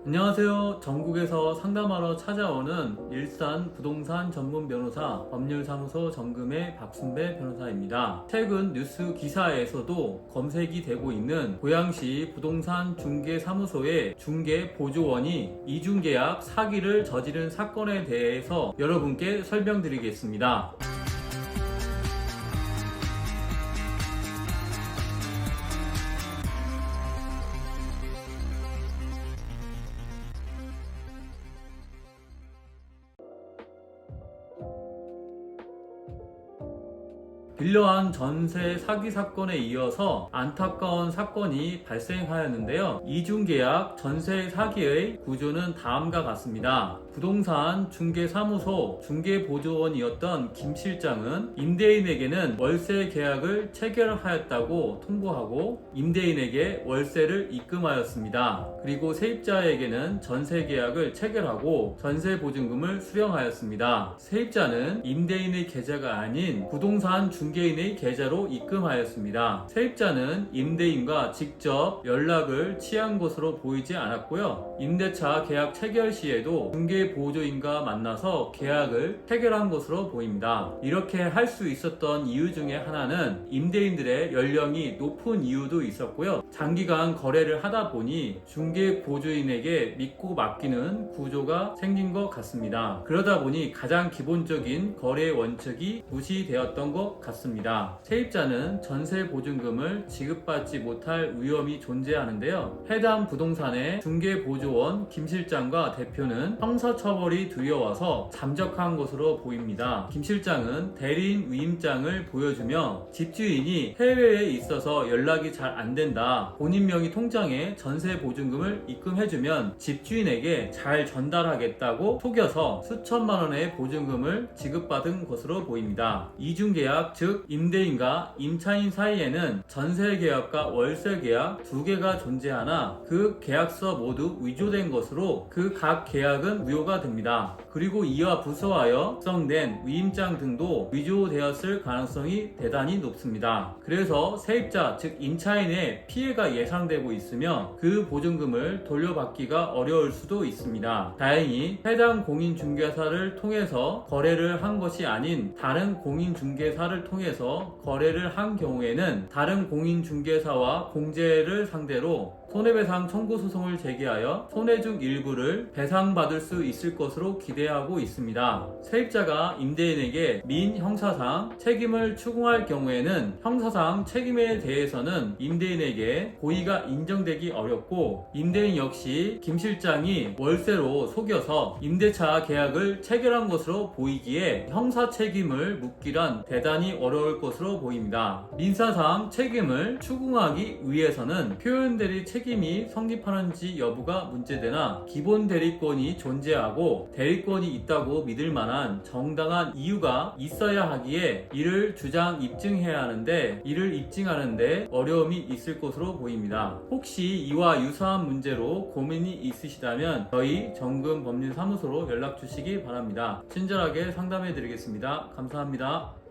안녕하세요. 전국에서 상담하러 찾아오는 일산 부동산 전문 변호사 법률사무소 정금의 박순배 변호사입니다. 최근 뉴스 기사에서도 검색이 되고 있는 고양시 부동산 중개사무소의 중개보조원이 이중계약 사기를 저지른 사건에 대해서 여러분께 설명드리겠습니다. 빌려한 전세 사기 사건에 이어서 안타까운 사건이 발생하였는데요. 이중계약 전세 사기의 구조는 다음과 같습니다. 부동산 중개사무소 중개보조원이었던 김 실장은 임대인에게는 월세 계약을 체결하였다고 통보하고 임대인에게 월세를 입금하였습니다. 그리고 세입자에게는 전세 계약을 체결하고 전세 보증금을 수령하였습니다. 세입자는 임대인의 계좌가 아닌 부동산 중개인의 계좌로 입금하였습니다. 세입자는 임대인과 직접 연락을 취한 것으로 보이지 않았고요. 임대차 계약 체결 시에도 중개보조인과 만나서 계약을 체결한 것으로 보입니다. 이렇게 할 수 있었던 이유 중에 하나는 임대인들의 연령이 높은 이유도 있었고요. 장기간 거래를 하다 보니 중개보조인에게 믿고 맡기는 구조가 생긴 것 같습니다. 그러다 보니 가장 기본적인 거래 원칙이 무시되었던 것 같습니다. 세입자는 전세 보증금을 지급받지 못할 위험이 존재하는데요. 해당 부동산의 중개보조원 김 실장과 대표는 형사처벌이 두려워서 잠적한 것으로 보입니다. 김 실장은 대리인 위임장을 보여주며 집주인이 해외에 있어서 연락이 잘 안 된다. 본인 명의 통장에 전세 보증금을 입금해주면 집주인에게 잘 전달하겠다고 속여서 수천만 원의 보증금을 지급받은 것으로 보입니다. 이중계약, 즉 임대인과 임차인 사이에는 전세 계약과 월세 계약 두 개가 존재하나 그 계약서 모두 위조된 것으로 그 각 계약은 무효가 됩니다. 그리고 이와 부서하여 작성된 위임장 등도 위조되었을 가능성이 대단히 높습니다. 그래서 세입자, 즉 임차인의 피해가 예상되고 있으며 그 보증금을 돌려받기가 어려울 수도 있습니다. 다행히 해당 공인중개사를 통해서 거래를 한 것이 아닌 다른 공인중개사를 통해서 거래를 한 경우에는 다른 공인중개사와 공제를 상대로 손해배상 청구 소송을 제기하여 손해중 일부를 배상받을 수 있을 것으로 기대하고 있습니다. 세입자가 임대인에게 민형사상 책임을 추궁할 경우에는 형사상 책임에 대해서는 임대인에게 고의가 인정되기 어렵고 임대인 역시 김 실장이 월세로 속여서 임대차 계약을 체결한 것으로 보이기에 형사 책임을 묻기란 대단히 어려울 것으로 보입니다. 민사상 책임을 추궁하기 위해서는 표현대리 책임이 성립하는지 여부가 문제되나 기본 대리권이 존재하고 대리권이 있다고 믿을 만한 정당한 이유가 있어야 하기에 이를 주장 입증해야 하는데 이를 입증하는데 어려움이 있을 것으로 보입니다. 혹시 이와 유사한 문제로 고민이 있으시다면 저희 정금 법률사무소로 연락 주시기 바랍니다. 친절하게 상담해 드리겠습니다. 감사합니다.